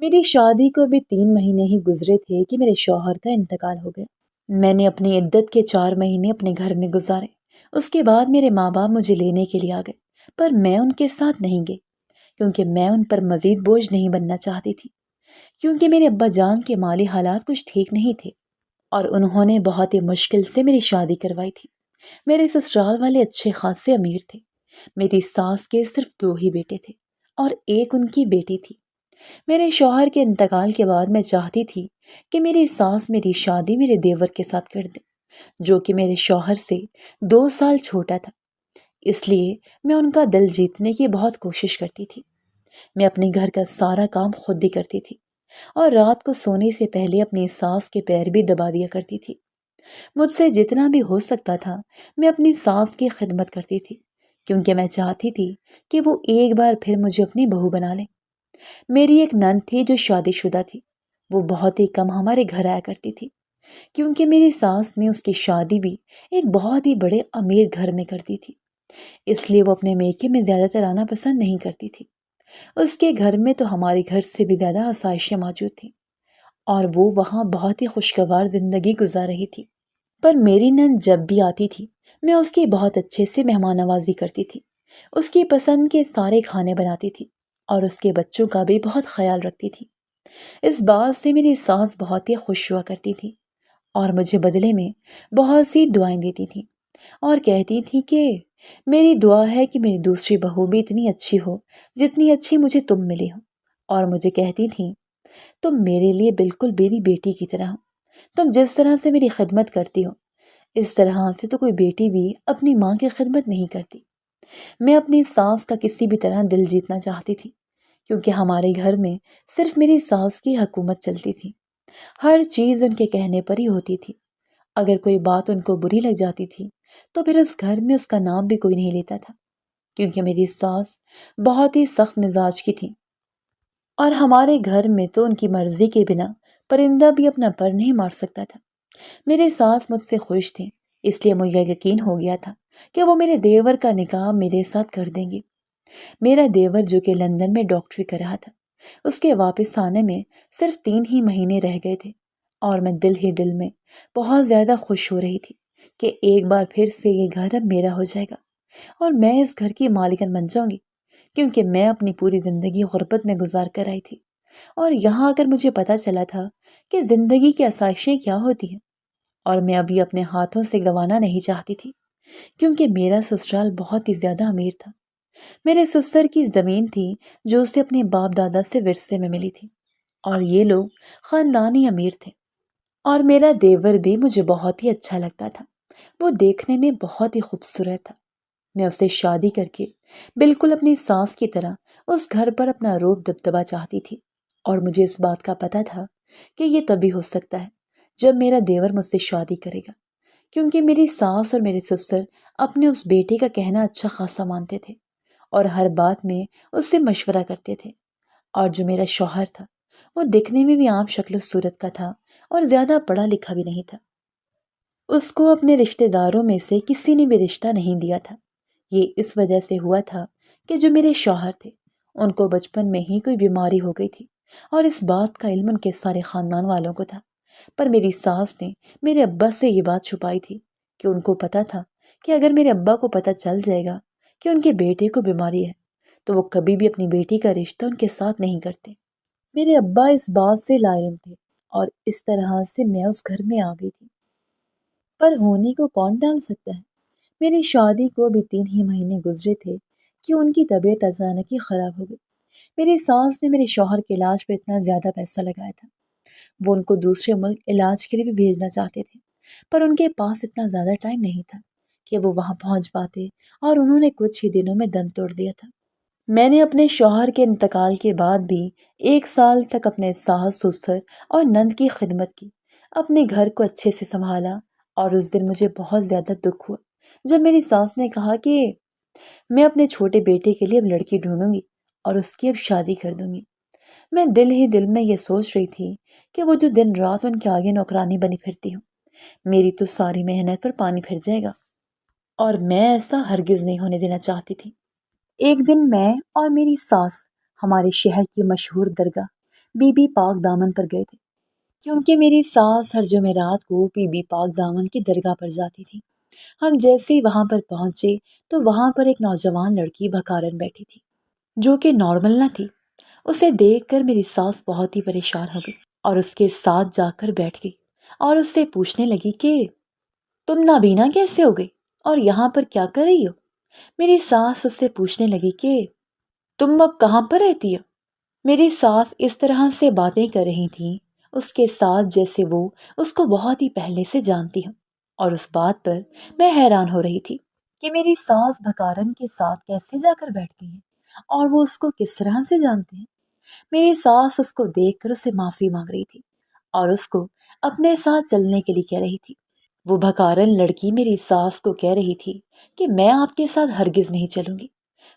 میری شادی کو ابھی 3 مہینے ہی گزرے تھے کہ میرے شوہر کا انتقال ہو گیا۔ میں نے اپنی عدت کے 4 مہینے اپنے گھر میں گزارے۔ اس کے بعد میرے ماں باپ مجھے لینے کے لیے آ گئے، پر میں ان کے ساتھ نہیں گئی کیونکہ میں ان پر مزید بوجھ نہیں بننا چاہتی تھی، کیونکہ میرے ابا جان کے مالی حالات کچھ ٹھیک نہیں تھے اور انہوں نے بہت ہی مشکل سے میری شادی کروائی تھی۔ میرے سسرال والے اچھے خاصے امیر تھے۔ میری ساس کے صرف 2 ہی بیٹے تھے اور ایک ان کی بیٹی تھی۔ میرے شوہر کے انتقال کے بعد میں چاہتی تھی کہ میری ساس میری شادی میرے دیور کے ساتھ کر دے، جو کہ میرے شوہر سے 2 سال چھوٹا تھا۔ اس لیے میں ان کا دل جیتنے کی بہت کوشش کرتی تھی۔ میں اپنے گھر کا سارا کام خود ہی کرتی تھی اور رات کو سونے سے پہلے اپنی ساس کے پیر بھی دبا دیا کرتی تھی۔ مجھ سے جتنا بھی ہو سکتا تھا میں اپنی ساس کی خدمت کرتی تھی، کیونکہ میں چاہتی تھی کہ وہ ایک بار پھر مجھے اپنی بہو بنا لے۔ میری ایک نند تھی جو شادی شدہ تھی۔ وہ بہت ہی کم ہمارے گھر آیا کرتی تھی کیونکہ میری ساس نے اس کی شادی بھی ایک بہت ہی بڑے امیر گھر میں کر دی تھی، اس لیے وہ اپنے میکے میں زیادہ تر آنا پسند نہیں کرتی تھی۔ اس کے گھر میں تو ہمارے گھر سے بھی زیادہ آسائشیں موجود تھیں اور وہ وہاں بہت ہی خوشگوار زندگی گزار رہی تھی۔ پر میری نند جب بھی آتی تھی میں اس کی بہت اچھے سے مہمان نوازی کرتی تھی، اس کی پسند کے سارے کھانے بناتی تھی اور اس کے بچوں کا بھی بہت خیال رکھتی تھی۔ اس بات سے میری ساس بہت ہی خوش ہوا کرتی تھی اور مجھے بدلے میں بہت سی دعائیں دیتی تھی اور کہتی تھی کہ میری دعا ہے کہ میری دوسری بہو بھی اتنی اچھی ہو جتنی اچھی مجھے تم ملی ہو، اور مجھے کہتی تھی تم میرے لیے بالکل میری بیٹی کی طرح ہو، تم جس طرح سے میری خدمت کرتی ہو اس طرح سے تو کوئی بیٹی بھی اپنی ماں کی خدمت نہیں کرتی۔ میں اپنی ساس کا کسی بھی طرح دل جیتنا چاہتی تھی کیونکہ ہمارے گھر میں صرف میری ساس کی حکومت چلتی تھی۔ ہر چیز ان کے کہنے پر ہی ہوتی تھی۔ اگر کوئی بات ان کو بری لگ جاتی تھی تو پھر اس گھر میں اس کا نام بھی کوئی نہیں لیتا تھا، کیونکہ میری ساس بہت ہی سخت مزاج کی تھی اور ہمارے گھر میں تو ان کی مرضی کے بنا پرندہ بھی اپنا پر نہیں مار سکتا تھا۔ میرے ساس مجھ سے خوش تھے، اس لیے مجھے یقین ہو گیا تھا کہ وہ میرے دیور کا نکاح میرے ساتھ کر دیں گے۔ میرا دیور جو کہ لندن میں ڈاکٹری کر رہا تھا، اس کے واپس آنے میں صرف 3 ہی مہینے رہ گئے تھے اور میں دل ہی دل میں بہت زیادہ خوش ہو رہی تھی کہ ایک بار پھر سے یہ گھر اب میرا ہو جائے گا اور میں اس گھر کی مالکن بن جاؤں گی، کیونکہ میں اپنی پوری زندگی غربت میں گزار کر آئی تھی اور یہاں آ کر مجھے پتا چلا تھا کہ زندگی کی آسائشیں کیا ہوتی ہیں، اور میں ابھی اپنے ہاتھوں سے گنوانا نہیں چاہتی تھی کیونکہ میرا سسرال بہت ہی زیادہ امیر تھا۔ میرے سسر کی زمین تھی جو اسے اپنے باپ دادا سے ورثے میں ملی تھی اور یہ لوگ خاندانی امیر تھے، اور میرا دیور بھی مجھے بہت ہی اچھا لگتا تھا۔ وہ دیکھنے میں بہت ہی خوبصورت تھا۔ میں اسے شادی کر کے بالکل اپنی ساس کی طرح اس گھر پر اپنا روب دبدبا چاہتی تھی، اور مجھے اس بات کا پتہ تھا کہ یہ تبھی ہو سکتا ہے جب میرا دیور مجھ سے شادی کرے گا، کیونکہ میری ساس اور میرے سسر اپنے اس بیٹے کا کہنا اچھا خاصا مانتے تھے اور ہر بات میں اس سے مشورہ کرتے تھے۔ اور جو میرا شوہر تھا وہ دکھنے میں بھی عام شکل و صورت کا تھا اور زیادہ پڑھا لکھا بھی نہیں تھا۔ اس کو اپنے رشتہ داروں میں سے کسی نے بھی رشتہ نہیں دیا تھا۔ یہ اس وجہ سے ہوا تھا کہ جو میرے شوہر تھے ان کو بچپن میں ہی کوئی بیماری ہو گئی تھی اور اس بات کا علم ان کے سارے خاندان والوں کو تھا، پر میری ساس نے میرے ابا سے یہ بات چھپائی تھی کہ ان کو پتا تھا کہ اگر میرے ابا کو پتا چل جائے گا کہ ان کے بیٹے کو بیماری ہے تو وہ کبھی بھی اپنی بیٹی کا رشتہ ان کے ساتھ نہیں کرتے۔ میرے ابا اس بات سے لا علم تھے اور اس طرح سے میں اس گھر میں آ گئی تھی، پر ہونے کو کون ٹال سکتا ہے۔ میری شادی کو بھی 3 ہی مہینے گزرے تھے کہ ان کی طبیعت اچانک ہی خراب ہو گئی۔ میری ساس نے میرے شوہر کے علاج پر اتنا زیادہ پیسہ لگایا تھا، وہ ان کو دوسرے ملک علاج کے لیے بھی بھیجنا چاہتے تھے، پر ان کے پاس اتنا زیادہ ٹائم نہیں تھا کہ وہ وہاں پہنچ پاتے، اور انہوں نے کچھ ہی دنوں میں دم توڑ دیا تھا۔ میں نے اپنے شوہر کے انتقال کے بعد بھی 1 سال تک اپنے ساس سسر اور نند کی خدمت کی، اپنے گھر کو اچھے سے سنبھالا، اور اس دن مجھے بہت زیادہ دکھ ہوا جب میری ساس نے کہا کہ میں اپنے چھوٹے بیٹے کے لیے اب لڑکی ڈھونڈوں گی اور اس کی اب شادی کر دوں گی۔ میں دل ہی دل میں یہ سوچ رہی تھی کہ وہ جو دن رات ان کے آگے نوکرانی بنی پھرتی ہوں، میری تو ساری محنت پر پانی پھر جائے گا، اور میں ایسا ہرگز نہیں ہونے دینا چاہتی تھی۔ ایک دن میں اور میری ساس ہمارے شہر کی مشہور درگاہ بی بی پاک دامن پر گئے تھے، کیونکہ میری ساس ہر جمعرات کو بی بی پاک دامن کی درگاہ پر جاتی تھی۔ ہم جیسے ہی وہاں پر پہنچے تو وہاں پر ایک نوجوان لڑکی بھکارن بیٹھی تھی، جو کہ نارمل نہ تھی۔ اسے دیکھ کر میری ساس بہت ہی پریشان ہو گئی اور اس کے ساتھ جا کر بیٹھ گئی اور اس سے پوچھنے لگی کہ تم نابینا کیسے ہو گئی اور یہاں پر کیا کر رہی ہو؟ میری ساس اس سے پوچھنے لگی کہ تم اب کہاں پر رہتی ہو؟ میری ساس اس طرح سے باتیں کر رہی تھیں اس کے ساتھ جیسے وہ اس کو بہت ہی پہلے سے جانتی ہوں، اور اس بات پر میں حیران ہو رہی تھی کہ میری ساس بھکارن کے ساتھ کیسے جا کر بیٹھ گئی ہیں اور وہ اس کو کس طرح سے جانتے ہیں۔ میری ساس اس کو دیکھ کر اسے معافی مانگ رہی تھی اور اس کو اپنے ساتھ چلنے کے لیے کہہ رہی تھی۔ وہ بھکارن لڑکی میری ساس کو کہہ رہی تھی کہ میں آپ کے ساتھ ہرگز نہیں چلوں گی،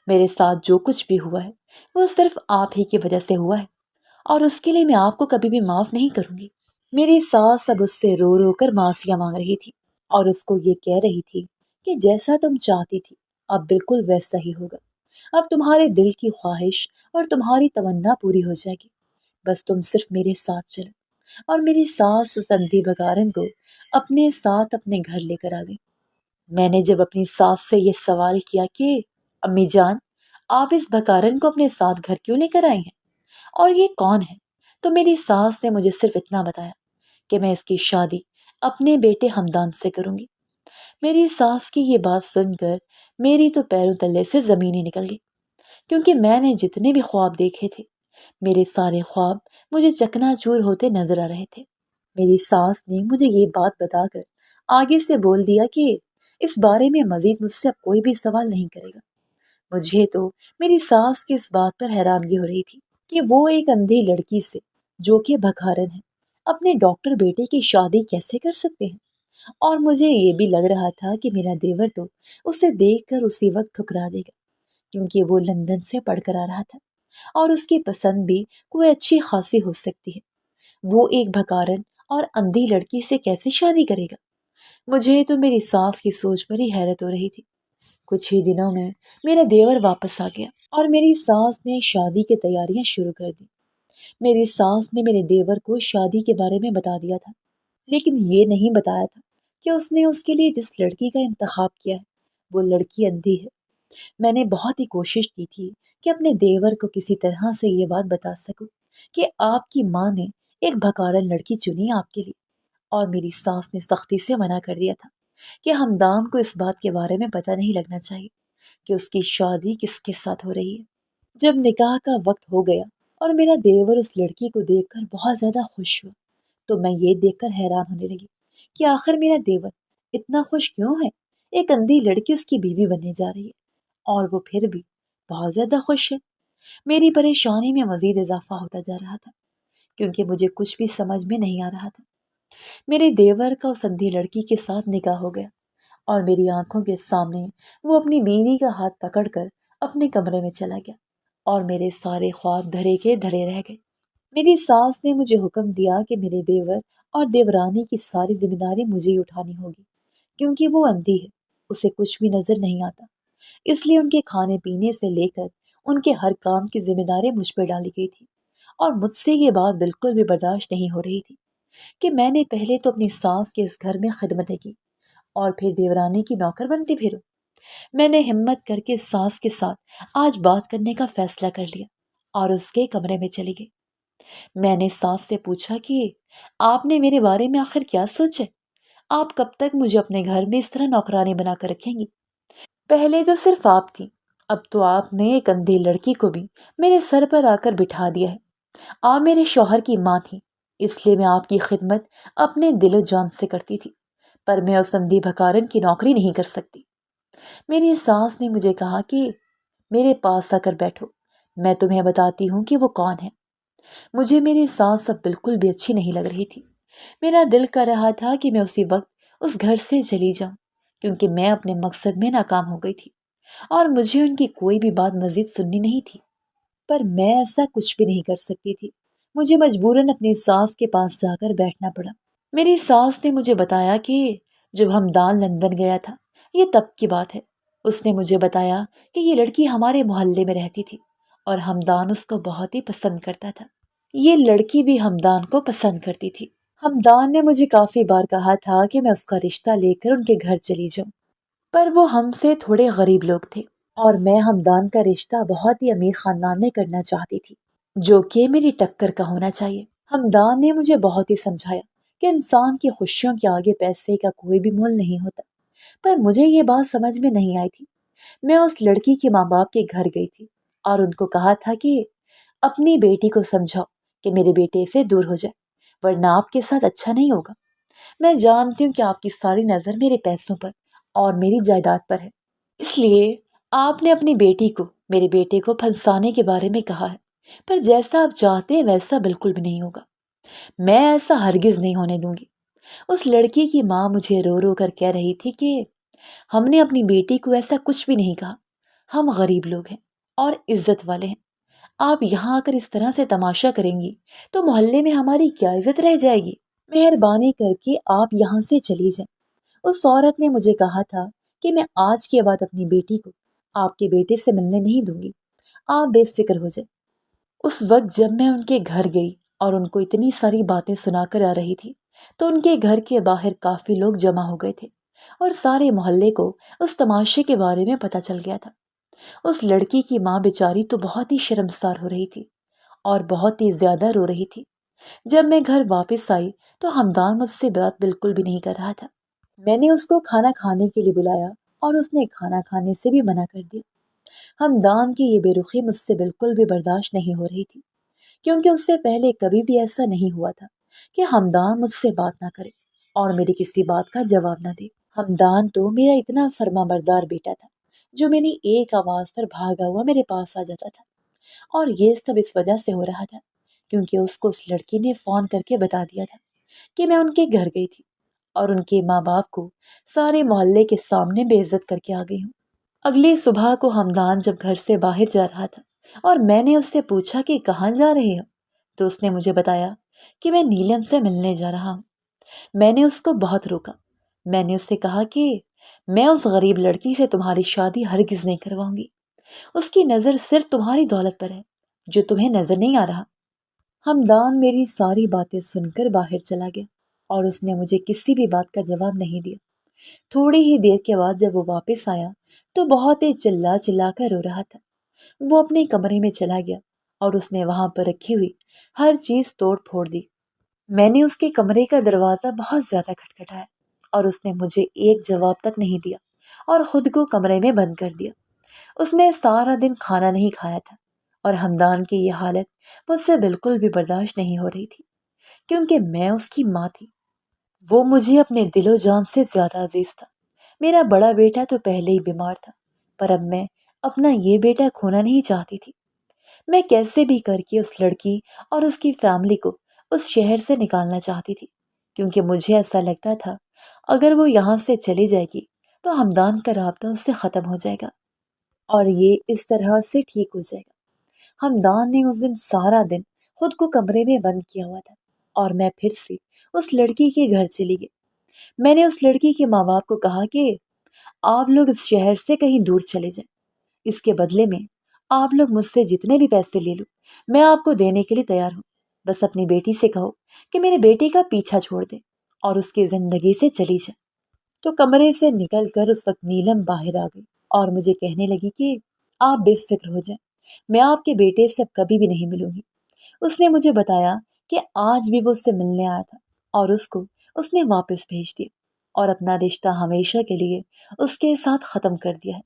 میرے ساتھ جو کچھ بھی ہوا ہے وہ صرف آپ ہی کی وجہ سے ہوا ہے اور اس کے لیے میں آپ کو کبھی بھی معاف نہیں کروں گی۔ میری ساس اب اس سے رو رو کر معافیا مانگ رہی تھی اور اس کو یہ کہہ رہی تھی کہ جیسا تم چاہتی تھی اب بالکل ویسا ہی ہوگا، اب تمہارے دل کی خواہش اور تمہاری تمنا پوری ہو جائے گی، بس تم صرف میرے ساتھ چلو۔ اور میری ساس اس اندھی بھکارن کو اپنے ساتھ اپنے گھر لے کر آ گئی۔ میں نے جب اپنی ساس سے یہ سوال کیا کہ امی جان، آپ اس بھکارن کو اپنے ساتھ گھر کیوں لے کر آئی ہیں اور یہ کون ہے، تو میری ساس نے مجھے صرف اتنا بتایا کہ میں اس کی شادی اپنے بیٹے ہمدان سے کروں گی۔ میری ساس کی یہ بات سن کر میری تو پیروں تلے سے زمین ہی نکل گئی، کیونکہ میں نے جتنے بھی خواب دیکھے تھے میرے سارے خواب مجھے چکنا چور ہوتے نظر آ رہے تھے۔ میری ساس نے مجھے یہ بات بتا کر آگے سے بول دیا کہ اس بارے میں مزید مجھ سے اب کوئی بھی سوال نہیں کرے گا۔ مجھے تو میری ساس کی اس بات پر حیرانگی ہو رہی تھی کہ وہ ایک اندھی لڑکی سے جو کہ بھکارن ہے اپنے ڈاکٹر بیٹے کی شادی کیسے کر سکتے ہیں، اور مجھے یہ بھی لگ رہا تھا کہ میرا دیور تو اسے دیکھ کر اسی وقت ٹھکرا دے گا، کیونکہ وہ لندن سے پڑھ کر آ رہا تھا اور اس کی پسند بھی کوئی اچھی خاصی ہو سکتی ہے۔ وہ ایک بھکارن اور اندھی لڑکی سے کیسے شادی کرے گا؟ مجھے تو میری ساس کی سوچ پر ہی حیرت ہو رہی تھی۔ کچھ ہی دنوں میں میرا دیور واپس آ گیا اور میری ساس نے شادی کی تیاریاں شروع کر دی۔ میری ساس نے میرے دیور کو شادی کے بارے میں بتا دیا تھا، لیکن یہ نہیں بتایا تھا کہ اس نے اس کے لیے جس لڑکی کا انتخاب کیا ہے وہ لڑکی اندھی ہے۔ میں نے بہت ہی کوشش کی تھی کہ اپنے دیور کو کسی طرح سے یہ بات بتا سکوں کہ آپ کی ماں نے ایک بھکارن لڑکی چنی آپ کے لیے، اور میری ساس نے سختی سے منع کر دیا تھا کہ ہمدان کو اس بات کے بارے میں پتہ نہیں لگنا چاہیے کہ اس کی شادی کس کے ساتھ ہو رہی ہے۔ جب نکاح کا وقت ہو گیا اور میرا دیور اس لڑکی کو دیکھ کر بہت زیادہ خوش ہوا، تو میں یہ دیکھ کر حیران ہونے لگی کہ آخر میرا دیور اتنا خوش کیوں ہے؟ ایک اندھی لڑکی اس کی بیوی بننے جا رہی ہے اور وہ پھر بھی بہت زیادہ خوش ہے۔ میری پریشانی میں مزید اضافہ ہوتا جا رہا تھا، کیونکہ مجھے کچھ بھی سمجھ میں نہیں آ رہا تھا۔ میرے دیور کا اس اندھی لڑکی کے ساتھ نکاح ہو گیا اور میری آنکھوں کے سامنے وہ اپنی بیوی کا ہاتھ پکڑ کر اپنے کمرے میں چلا گیا اور میرے سارے خواب دھرے کے دھرے رہ گئے۔ میری ساس نے مجھے حکم دیا کہ میرے دیور اور دیورانی کی ساری ذمہ داری مجھے ہی اٹھانی ہوگی، کیونکہ وہ اندھی ہے، اسے کچھ بھی نظر نہیں آتا، اس لیے ان کے کھانے پینے سے لے کر ان کے ہر کام کی ذمہ داری مجھ پہ ڈالی گئی تھی۔ اور مجھ سے یہ بات بالکل بھی برداشت نہیں ہو رہی تھی کہ میں نے پہلے تو اپنی ساس کے اس گھر میں خدمتیں کی اور پھر دیورانی کی نوکر بنتی پھروں۔ میں نے ہمت کر کے ساس کے ساتھ آج بات کرنے کا فیصلہ کر لیا اور اس کے کمرے میں چلی گئی۔ میں نے ساس سے پوچھا کہ آپ نے میرے بارے میں آخر کیا سوچا؟ آپ کب تک مجھے اپنے گھر میں اس طرح نوکرانی بنا کر رکھیں گی؟ پہلے جو صرف آپ تھی، اب تو آپ نے ایک اندھی لڑکی کو بھی میرے سر پر آ کر بٹھا دیا ہے۔ آپ میرے شوہر کی ماں تھی، اس لیے میں آپ کی خدمت اپنے دل و جان سے کرتی تھی، پر میں اس اندھی بھکارن کی نوکری نہیں کر سکتی۔ میری ساس نے مجھے کہا کہ میرے پاس آ کر بیٹھو، میں تمہیں بتاتی ہوں کہ وہ کون ہے۔ مجھے میری ساس اب بالکل بھی اچھی نہیں لگ رہی تھی۔ میرا دل کر رہا تھا کہ میں اسی وقت اس گھر سے چلی جاؤں، کیونکہ میں اپنے مقصد میں ناکام ہو گئی تھی اور مجھے ان کی کوئی بھی بات مزید سننی نہیں تھی۔ پر میں ایسا کچھ بھی نہیں کر سکتی تھی، مجھے مجبوراً اپنی ساس کے پاس جا کر بیٹھنا پڑا۔ میری ساس نے مجھے بتایا کہ جب ہمدان لندن گیا تھا، یہ تب کی بات ہے، اس نے مجھے بتایا کہ یہ لڑکی ہمارے محلے میں رہتی تھی اور ہمدان اس کو بہت ہی پسند کرتا تھا، یہ لڑکی بھی ہمدان کو پسند کرتی تھی۔ ہمدان نے مجھے کافی بار کہا تھا کہ میں اس کا رشتہ لے کر ان کے گھر چلی جاؤں، پر وہ ہم سے تھوڑے غریب لوگ تھے اور میں ہمدان کا رشتہ بہت ہی امیر خاندان میں کرنا چاہتی تھی، جو کہ میری ٹکر کا ہونا چاہیے۔ ہمدان نے مجھے بہت ہی سمجھایا کہ انسان کی خوشیوں کے آگے پیسے کا کوئی بھی مول نہیں ہوتا، پر مجھے یہ بات سمجھ میں نہیں آئی تھی۔ میں اس لڑکی کے ماں باپ کے گھر گئی تھی اور ان کو کہا تھا کہ اپنی بیٹی کو سمجھاؤ کہ میرے بیٹے سے دور ہو جائے، ورنہ آپ کے ساتھ اچھا نہیں ہوگا۔ میں جانتی ہوں کہ آپ کی ساری نظر میرے پیسوں پر اور میری جائیداد پر ہے، اس لیے آپ نے اپنی بیٹی کو میرے بیٹے کو پھنسانے کے بارے میں کہا ہے، پر جیسا آپ چاہتے ہیں ویسا بالکل بھی نہیں ہوگا۔ میں ایسا ہرگز نہیں ہونے دوں گی۔ اس لڑکی کی ماں مجھے رو رو کر کہہ رہی تھی کہ ہم نے اپنی بیٹی کو ایسا کچھ بھی نہیں کہا، ہم غریب لوگ ہیں اور عزت والے ہیں، آپ یہاں آ کر اس طرح سے تماشا کریں گی تو محلے میں ہماری کیا عزت رہ جائے گی؟ مہربانی کر کے آپ یہاں سے چلی جائیں۔ اس عورت نے مجھے کہا تھا کہ میں آج کے بعد اپنی بیٹی کو آپ کے بیٹے سے ملنے نہیں دوں گی، آپ بے فکر ہو جائیں۔ اس وقت جب میں ان کے گھر گئی اور ان کو اتنی ساری باتیں سنا کر آ رہی تھی تو ان کے گھر کے باہر کافی لوگ جمع ہو گئے تھے اور سارے محلے کو اس تماشے کے بارے میں پتہ چل گیا تھا۔ اس لڑکی کی ماں بیچاری تو بہت ہی شرمسار ہو رہی تھی اور بہت ہی زیادہ رو رہی تھی۔ جب میں گھر واپس آئی تو ہمدان مجھ سے بات بالکل بھی نہیں کر رہا تھا۔ میں نے اس کو کھانا کھانے کے لیے بلایا اور اس نے کھانا کھانے سے بھی منع کر دیا۔ ہمدان کی یہ بے رخی مجھ سے بالکل بھی برداشت نہیں ہو رہی تھی، کیونکہ اس سے پہلے کبھی بھی ایسا نہیں ہوا تھا کہ ہمدان مجھ سے بات نہ کرے اور میری کسی بات کا جواب نہ دے۔ ہمدان تو میرا اتنا فرما بردار بیٹا تھا جو میری ایک آواز پر بھاگا ہوا میرے پاس آ جاتا تھا، اور یہ سب اس وجہ سے ہو رہا تھا کیونکہ اس کو اس لڑکی نے فون کر کے بتا دیا تھا کہ میں ان کے گھر گئی تھی اور ان کے ماں باپ کو سارے محلے کے سامنے بے عزت کر کے آ گئی ہوں۔ اگلی صبح کو ہمدان جب گھر سے باہر جا رہا تھا اور میں نے اس سے پوچھا کہ کہاں جا رہے ہو، تو اس نے مجھے بتایا کہ میں نیلم سے ملنے جا رہا ہوں۔ میں نے اس کو بہت روکا۔ میں نے اس سے کہا کہ میں اس غریب لڑکی سے تمہاری شادی ہرگز نہیں کرواؤں گی، اس کی نظر صرف تمہاری دولت پر ہے جو تمہیں نظر نہیں آ رہا۔ ہمدان میری ساری باتیں سن کر باہر چلا گیا اور اس نے مجھے کسی بھی بات کا جواب نہیں دیا۔ تھوڑی ہی دیر کے بعد جب وہ واپس آیا تو بہت ہی چلا چلا کر رو رہا تھا۔ وہ اپنے کمرے میں چلا گیا اور اس نے وہاں پر رکھی ہوئی ہر چیز توڑ پھوڑ دی۔ میں نے اس کے کمرے کا دروازہ بہت زیادہ کھٹکھٹایا اور اس نے مجھے ایک جواب تک نہیں دیا اور خود کو کمرے میں بند کر دیا۔ اس نے سارا دن کھانا نہیں کھایا تھا اور ہمدان کی یہ حالت مجھ سے بالکل بھی برداشت نہیں ہو رہی تھی کیونکہ میں اس کی ماں تھی۔ وہ مجھے اپنے دل و جان سے زیادہ عزیز تھا۔ میرا بڑا بیٹا تو پہلے ہی بیمار تھا، پر اب میں اپنا یہ بیٹا کھونا نہیں چاہتی تھی۔ میں کیسے بھی کر کے اس لڑکی اور اس کی فیملی کو اس شہر سے نکالنا چاہتی تھی کیونکہ مجھے ایسا لگتا تھا اگر وہ یہاں سے چلی جائے گی تو ہمدان کا رابطہ اس سے ختم ہو جائے گا اور یہ اس طرح سے ٹھیک ہو جائے گا۔ ہمدان نے اس دن سارا دن خود کو کمرے میں بند کیا ہوا تھا اور میں پھر سے اس لڑکی کے گھر چلی گئی۔ میں نے اس لڑکی کے ماں باپ کو کہا کہ آپ لوگ اس شہر سے کہیں دور چلے جائیں، اس کے بدلے میں آپ لوگ مجھ سے جتنے بھی پیسے لے لو میں آپ کو دینے کے لیے تیار ہوں، بس اپنی بیٹی سے کہو کہ میرے بیٹے کا پیچھا چھوڑ دے اور اس کی زندگی سے چلی جائے۔ تو کمرے سے نکل کر اس وقت نیلم باہر آ گئی اور مجھے کہنے لگی کہ آپ بے فکر ہو جائیں، میں آپ کے بیٹے سے اب کبھی بھی نہیں ملوں گی۔ اس نے مجھے بتایا کہ آج بھی وہ اس سے ملنے آیا تھا اور اس نے واپس بھیج دیا اور اپنا رشتہ ہمیشہ کے لیے اس کے ساتھ ختم کر دیا ہے۔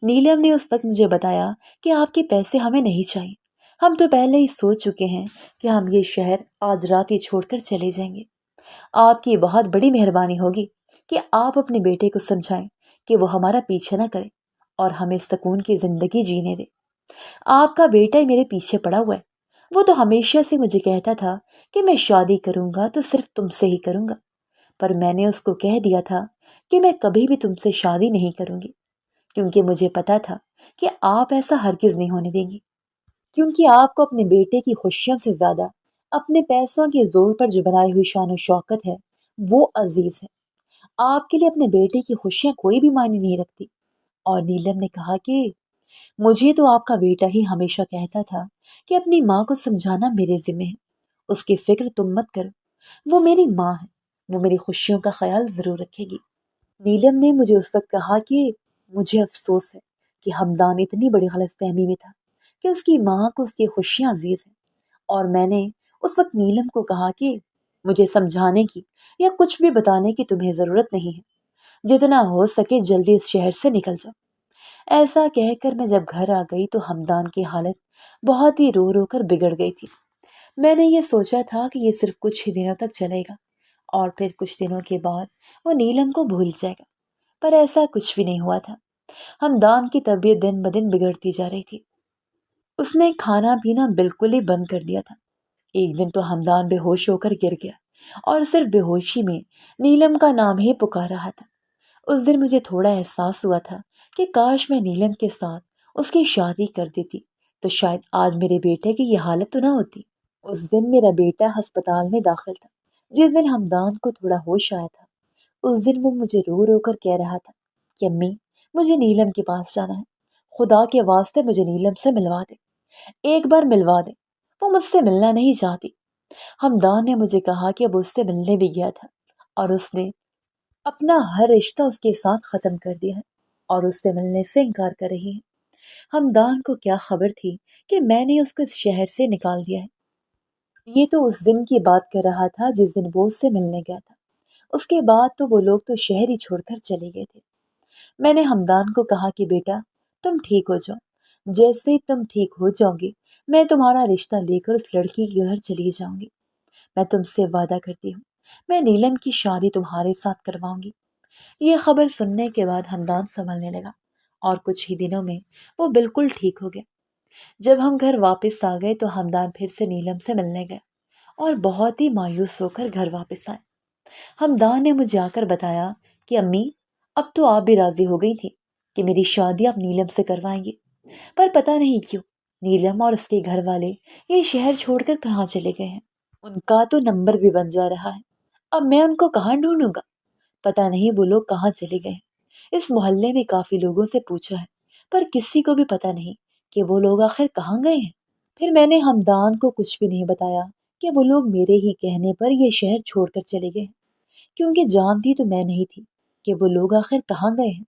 نیلم نے اس وقت مجھے بتایا کہ آپ کے پیسے ہمیں نہیں چاہیے، ہم تو پہلے ہی سوچ چکے ہیں کہ ہم یہ شہر آج رات ہی چھوڑ کر چلے جائیں گے۔ آپ کی بہت بڑی مہربانی ہوگی کہ آپ اپنے بیٹے کو سمجھائیں کہ وہ ہمارا پیچھے نہ کرے اور ہمیں سکون کی زندگی جینے دے۔ آپ کا بیٹا ہی میرے پیچھے پڑا ہوا ہے، وہ تو ہمیشہ سے مجھے کہتا تھا کہ میں شادی کروں گا تو صرف تم سے ہی کروں گا، پر میں نے اس کو کہہ دیا تھا کہ میں کبھی بھی تم سے شادی نہیں کروں گی کیونکہ مجھے پتا تھا کہ آپ ایسا ہرگز نہیں ہونے دیں گی، کیونکہ آپ کو اپنے بیٹے کی خوشیوں سے زیادہ اپنے پیسوں کے زور پر جو بنائی ہوئی شان و شوکت ہے وہ عزیز ہے۔ آپ کے لیے اپنے بیٹے کی خوشیاں کوئی بھی معنی نہیں رکھتی۔ اور نیلم نے کہا کہ مجھے تو آپ کا بیٹا ہی ہمیشہ کہتا تھا کہ اپنی ماں کو سمجھانا میرے ذمہ ہے، اس کی فکر تم مت کرو، وہ میری ماں ہے، وہ میری خوشیوں کا خیال ضرور رکھے گی۔ نیلم نے مجھے اس وقت کہا کہ مجھے افسوس ہے کہ ہمدان اتنی بڑی غلط فہمی میں تھا کہ اس کی ماں کو اس کی خوشیاں عزیز ہیں، اور میں نے اس وقت نیلم کو کہا کہ مجھے سمجھانے کی یا کچھ بھی بتانے کی تمہیں ضرورت نہیں ہے، جتنا ہو سکے جلدی اس شہر سے نکل جاؤ۔ ایسا کہہ کر میں جب گھر آ گئی تو ہمدان کی حالت بہت ہی رو رو کر بگڑ گئی تھی۔ میں نے یہ سوچا تھا کہ یہ صرف کچھ ہی دنوں تک چلے گا اور پھر کچھ دنوں کے بعد وہ نیلم کو بھول جائے گا، پر ایسا کچھ بھی نہیں ہوا تھا۔ ہمدان کی طبیعت دن بدن بگڑتی جا رہی تھی، اس نے کھانا پینا بالکل ہی بند کر دیا تھا۔ ایک دن تو ہمدان بے ہوش ہو کر گر گیا اور صرف بے ہوشی میں نیلم کا نام ہی پکار رہا تھا۔ اس دن مجھے تھوڑا احساس ہوا تھا کہ کاش میں نیلم کے ساتھ اس کی شادی کر دیتی تو شاید آج میرے بیٹے کی یہ حالت تو نہ ہوتی۔ اس دن میرا بیٹا ہسپتال میں داخل تھا۔ جس دن ہمدان کو تھوڑا ہوش آیا تھا، اس دن وہ مجھے رو رو کر کہہ رہا تھا کہ امی، مجھے نیلم کے پاس جانا ہے، خدا کے واسطے مجھے نیلم سے ملوا دے، ایک بار ملوا دے، وہ مجھ سے ملنا نہیں چاہتی۔ ہمدان نے مجھے کہا کہ اب اس سے ملنے بھی گیا تھا اور اس نے اپنا ہر رشتہ اس کے ساتھ ختم کر دیا ہے اور اس سے ملنے سے انکار کر رہی ہے۔ ہمدان کو کیا خبر تھی کہ میں نے اس کو اس شہر سے نکال دیا ہے۔ یہ تو اس دن کی بات کر رہا تھا جس دن وہ اس سے ملنے گیا تھا۔ اس کے بعد تو وہ لوگ تو شہر ہی چھوڑ کر چلے گئے تھے۔ میں نے ہمدان کو کہا کہ بیٹا، تم ٹھیک ہو جاؤ، جیسے ہی تم ٹھیک ہو جاؤ گی میں تمہارا رشتہ لے کر اس لڑکی کے گھر چلی جاؤں گی۔ میں تم سے وعدہ کرتی ہوں، میں نیلم کی شادی تمہارے ساتھ کرواؤں گی۔ یہ خبر سننے کے بعد ہمدان سنبھلنے لگا اور کچھ ہی دنوں میں وہ بالکل ٹھیک ہو گیا۔ جب ہم گھر واپس آ گئے تو ہمدان پھر سے نیلم سے ملنے گیا اور بہت ہی مایوس ہو کر گھر واپس آئے۔ ہمدان نے مجھے آ کر بتایا کہ امی، اب تو آپ بھی راضی ہو گئی تھی کہ میری شادی آپ نیلم سے کروائیں گی، پر پتہ نہیں کیوں نیلم اور اس کے گھر والے یہ شہر چھوڑ کر کہاں چلے گئے ہیں۔ ان کا تو نمبر بھی بن جا رہا ہے، اب میں ان کو کہاں ڈھونڈوں گا؟ پتہ نہیں وہ لوگ کہاں چلے گئے ہیں۔ اس محلے میں کافی لوگوں سے پوچھا ہے، پر کسی کو بھی پتہ نہیں کہ وہ لوگ آخر کہاں گئے ہیں۔ پھر میں نے ہمدان کو کچھ بھی نہیں بتایا کہ وہ لوگ میرے ہی کہنے پر یہ شہر چھوڑ کر چلے گئے ہیں، کیونکہ جانتی تو میں نہیں تھی کہ وہ لوگ آخر کہاں گئے ہیں۔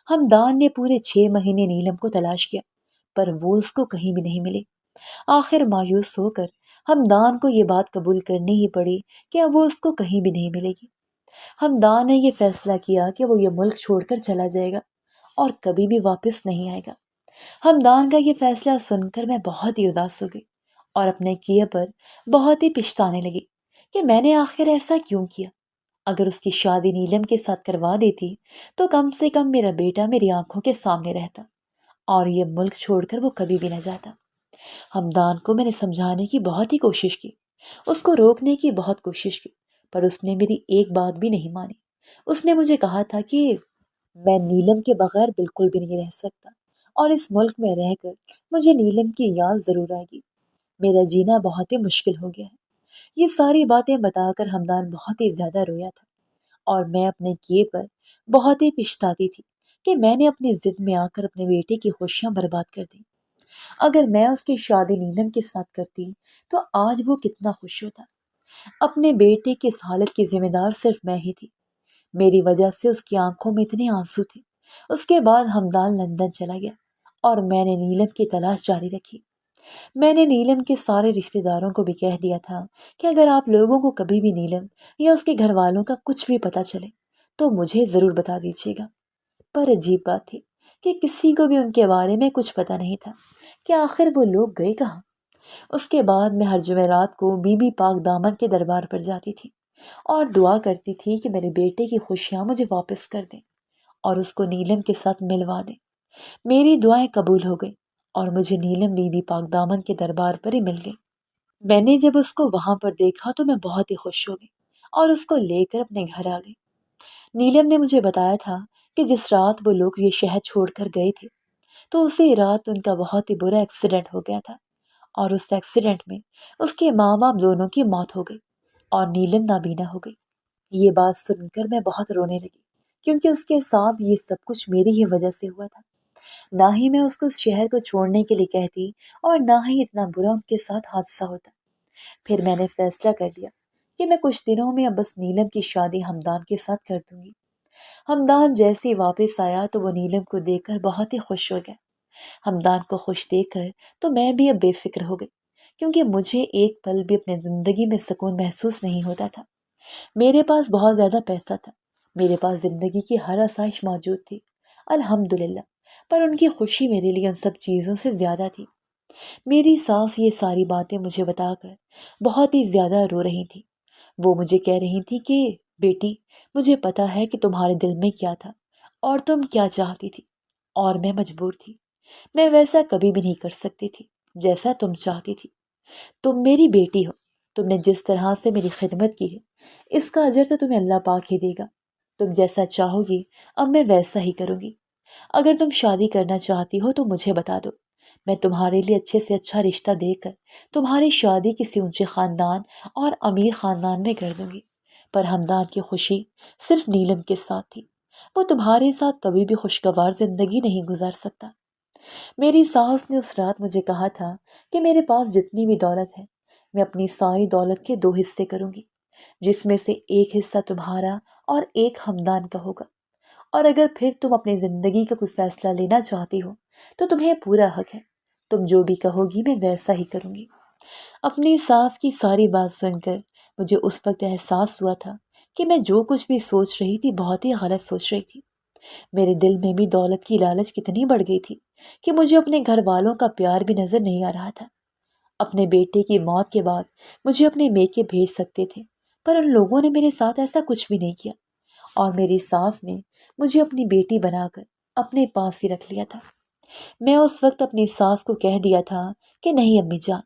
ہمدان نے پورے 6 مہینے نیلم کو تلاش کیا، پر وہ اس کو کہیں بھی نہیں ملی۔ آخر مایوس ہو کر ہمدان کو یہ بات قبول کرنی ہی پڑی کہ اب وہ اس کو کہیں بھی نہیں ملے گی۔ ہمدان نے یہ فیصلہ کیا کہ وہ یہ ملک چھوڑ کر چلا جائے گا اور کبھی بھی واپس نہیں آئے گا۔ ہمدان کا یہ فیصلہ سن کر میں بہت ہی اداس ہو گئی اور اپنے کیے پر بہت ہی پچھتانے لگی کہ میں نے آخر ایسا کیوں کیا۔ اگر اس کی شادی نیلم کے ساتھ کروا دیتی تو کم سے کم میرا بیٹا میری آنکھوں کے سامنے رہتا اور یہ ملک چھوڑ کر وہ کبھی بھی نہ جاتا۔ ہمدان کو میں نے سمجھانے کی بہت ہی کوشش کی، اس کو روکنے کی بہت کوشش کی، پر اس نے میری ایک بات بھی نہیں مانی۔ اس نے مجھے کہا تھا کہ میں نیلم کے بغیر بالکل بھی نہیں رہ سکتا اور اس ملک میں رہ کر مجھے نیلم کی یاد ضرور آئے گی، میرا جینا بہت ہی مشکل ہو گیا ہے۔ یہ ساری باتیں بتا کر ہمدان بہت ہی زیادہ رویا تھا اور میں اپنے کیے پر بہت ہی پچھتاتی تھی کہ میں نے اپنی ضد میں آ کر اپنے بیٹے کی خوشیاں برباد کر دی۔ اگر میں اس کی شادی نیلم کے ساتھ کرتی تو آج وہ کتنا خوش ہوتا۔ اپنے بیٹے کی اس حالت کی ذمہ دار صرف میں ہی تھی، میری وجہ سے اس کی آنکھوں میں اتنے آنسو تھے۔ اس کے بعد ہمدان لندن چلا گیا اور میں نے نیلم کی تلاش جاری رکھی۔ میں نے نیلم کے سارے رشتہ داروں کو بھی کہہ دیا تھا کہ اگر آپ لوگوں کو کبھی بھی نیلم یا اس کے گھر والوں کا کچھ بھی پتہ چلے تو مجھے ضرور بتا دیجیے گا۔ پر عجیب بات تھی کہ کسی کو بھی ان کے بارے میں کچھ پتہ نہیں تھا کہ آخر وہ لوگ گئے کہاں۔ اس کے بعد میں ہر جمعرات کو بی بی پاک دامن کے دربار پر جاتی تھی اور دعا کرتی تھی کہ میرے بیٹے کی خوشیاں مجھے واپس کر دیں اور اس کو نیلم کے ساتھ ملوا دیں۔ میری دعائیں قبول ہو گئی اور مجھے نیلم بی بی پاک دامن کے دربار پر ہی مل گئی۔ میں نے جب اس کو وہاں پر دیکھا تو میں بہت ہی خوش ہو گئی اور اس کو لے کر اپنے گھر آ گئی۔ نیلم نے مجھے بتایا تھا کہ جس رات وہ لوگ یہ شہر چھوڑ کر گئے تھے تو اسی رات ان کا بہت ہی برا ایکسیڈنٹ ہو گیا تھا اور اس ایکسیڈنٹ میں اس کے ماں باپ دونوں کی موت ہو گئی اور نیلم نابینا ہو گئی۔ یہ بات سن کر میں بہت رونے لگی کیونکہ اس کے ساتھ یہ سب کچھ میری ہی وجہ سے ہوا تھا۔ نہ ہی میں اس کو اس شہر کو چھوڑنے کے لیے کہتی اور نہ ہی اتنا برا ان کے ساتھ حادثہ ہوتا۔ پھر میں نے فیصلہ کر لیا کہ میں کچھ دنوں میں اب بس نیلم کی شادی ہمدان کے ساتھ کر دوں گی۔ ہمدان جیسے ہی واپس آیا تو وہ نیلم کو دیکھ کر بہت ہی خوش ہو گیا۔ ہمدان کو خوش دیکھ کر تو میں بھی اب بے فکر ہو گئی، کیونکہ مجھے ایک پل بھی اپنے زندگی میں سکون محسوس نہیں ہوتا تھا۔ میرے پاس بہت زیادہ پیسہ تھا، میرے پاس زندگی کی ہر آسائش موجود تھی، الحمدللہ، پر ان کی خوشی میرے لیے ان سب چیزوں سے زیادہ تھی۔ میری ساس یہ ساری باتیں مجھے بتا کر بہت ہی زیادہ رو رہی تھی۔ وہ مجھے کہہ رہی تھی کہ بیٹی، مجھے پتا ہے کہ تمہارے دل میں کیا تھا اور تم کیا چاہتی تھی، اور میں مجبور تھی، میں ویسا کبھی بھی نہیں کر سکتی تھی جیسا تم چاہتی تھی۔ تم میری بیٹی ہو، تم نے جس طرح سے میری خدمت کی ہے اس کا اجر تو تمہیں اللہ پاک ہی دے گا۔ تم جیسا چاہو گی اب میں ویسا ہی کروں گی۔ اگر تم شادی کرنا چاہتی ہو تو مجھے بتا دو، میں تمہارے لیے اچھے سے اچھا رشتہ دے کر تمہاری شادی کسی اونچے خاندان اور امیر خاندان میں کر دوں گی۔ پر ہمدان کی خوشی صرف نیلم کے ساتھ تھی، وہ تمہارے ساتھ کبھی بھی خوشگوار زندگی نہیں گزار سکتا۔ میری ساس نے اس رات مجھے کہا تھا کہ میرے پاس جتنی بھی دولت ہے میں اپنی ساری دولت کے 2 حصے کروں گی، جس میں سے ایک حصہ تمہارا اور ایک ہمدان کا ہوگا، اور اگر پھر تم اپنی زندگی کا کوئی فیصلہ لینا چاہتی ہو تو تمہیں پورا حق ہے، تم جو بھی کہو گی میں ویسا ہی کروں گی۔ اپنی ساس کی ساری بات سن کر مجھے اس وقت احساس ہوا تھا کہ میں جو کچھ بھی سوچ رہی تھی بہت ہی غلط سوچ رہی تھی۔ میرے دل میں بھی دولت کی لالچ کتنی بڑھ گئی تھی کہ مجھے اپنے گھر والوں کا پیار بھی نظر نہیں آ رہا تھا۔ اپنے بیٹے کی موت کے بعد مجھے اپنے میکے بھیج سکتے تھے، پر ان لوگوں نے میرے ساتھ ایسا کچھ بھی نہیں کیا، اور میری ساس نے مجھے اپنی بیٹی بنا کر اپنے پاس ہی رکھ لیا تھا۔ میں اس وقت اپنی ساس کو کہہ دیا تھا کہ نہیں امی جان،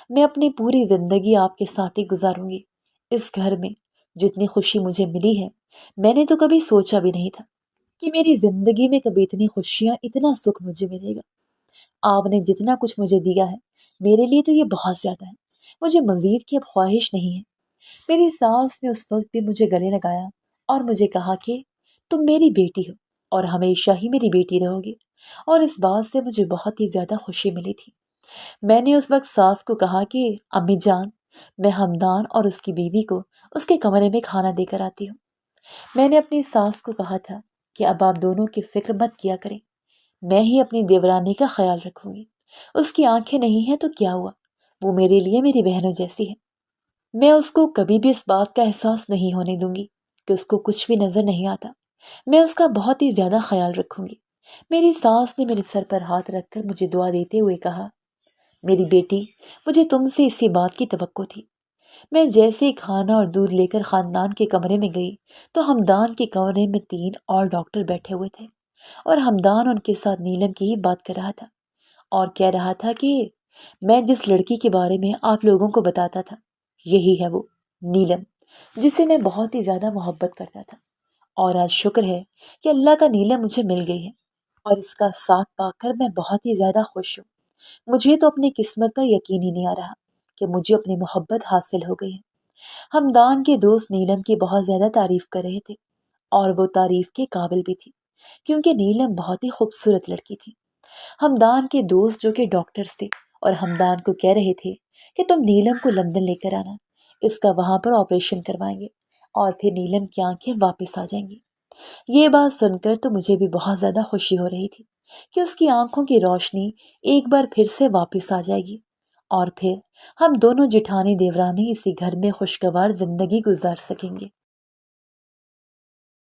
میں اپنی پوری زندگی آپ کے ساتھ ہی گزاروں گی۔ اس گھر میں جتنی خوشی مجھے ملی ہے میں نے تو کبھی سوچا بھی نہیں تھا کہ میری زندگی میں کبھی اتنی خوشیاں، اتنا سکھ مجھے ملے گا۔ آپ نے جتنا کچھ مجھے دیا ہے میرے لیے تو یہ بہت زیادہ ہے، مجھے مزید کی اب خواہش نہیں ہے۔ میری ساس نے اس وقت بھی مجھے گلے لگایا اور مجھے کہا کہ تم میری بیٹی ہو اور ہمیشہ ہی میری بیٹی رہو گی، اور اس بات سے مجھے بہت ہی زیادہ خوشی ملی تھی۔ میں نے اس وقت ساس کو کہا کہ امی جان، میں ہمدان اور اس کی بیوی کو اس کے کمرے میں کھانا دے کر آتی ہوں۔ میں نے اپنی ساس کو کہا تھا کہ اب آپ دونوں کی فکر مت کیا کریں، میں ہی اپنی دیورانی کا خیال رکھوں گی۔ اس کی آنکھیں نہیں ہیں تو کیا ہوا، وہ میرے لیے میری بہنوں جیسی ہے۔ میں اس کو کبھی بھی اس بات کا احساس نہیں ہونے دوں گی کہ اس کو کچھ بھی نظر نہیں آتا، میں اس کا بہت ہی زیادہ خیال رکھوں گی۔ میری ساس نے میرے سر پر ہاتھ رکھ کر مجھے دعا دیتے ہوئے کہا، میری بیٹی، مجھے تم سے اسی بات کی توقع تھی۔ میں جیسے ہی کھانا اور دودھ لے کر خاندان کے کمرے میں گئی تو ہمدان کے کمرے میں 3 اور ڈاکٹر بیٹھے ہوئے تھے، اور ہمدان ان کے ساتھ نیلم کی ہی بات کر رہا تھا اور کہہ رہا تھا کہ میں جس لڑکی کے بارے میں آپ لوگوں کو بتاتا تھا یہی ہے وہ نیلم، جسے میں بہت ہی زیادہ محبت کرتا تھا، اور آج شکر ہے کہ اللہ کا نیلم مجھے مل گئی ہے، اور اس کا ساتھ پا کر میں بہت ہی زیادہ خوش ہوں۔ مجھے تو اپنی قسمت پر یقین ہی نہیں آ رہا کہ مجھے اپنی محبت حاصل ہو گئی ہے۔ ہمدان کے دوست نیلم کی بہت زیادہ تعریف کر رہے تھے، اور وہ تعریف کے قابل بھی تھی، کیونکہ نیلم بہت ہی خوبصورت لڑکی تھی۔ ہمدان کے دوست جو کہ ڈاکٹرز تھے اور ہمدان کو کہہ رہے تھے کہ تم نیلم کو لندن لے کر آنا، اس کا وہاں پر آپریشن کروائیں گے اور پھر نیلم کی آنکھیں واپس آ جائیں گی۔ یہ بات سن کر تو مجھے بھی بہت زیادہ خوشی ہو رہی تھی کہ اس کی آنکھوں کی روشنی ایک بار پھر سے واپس آ جائے گی، اور پھر ہم دونوں جٹھانی دیورانی اسی گھر میں خوشگوار زندگی گزار سکیں گے۔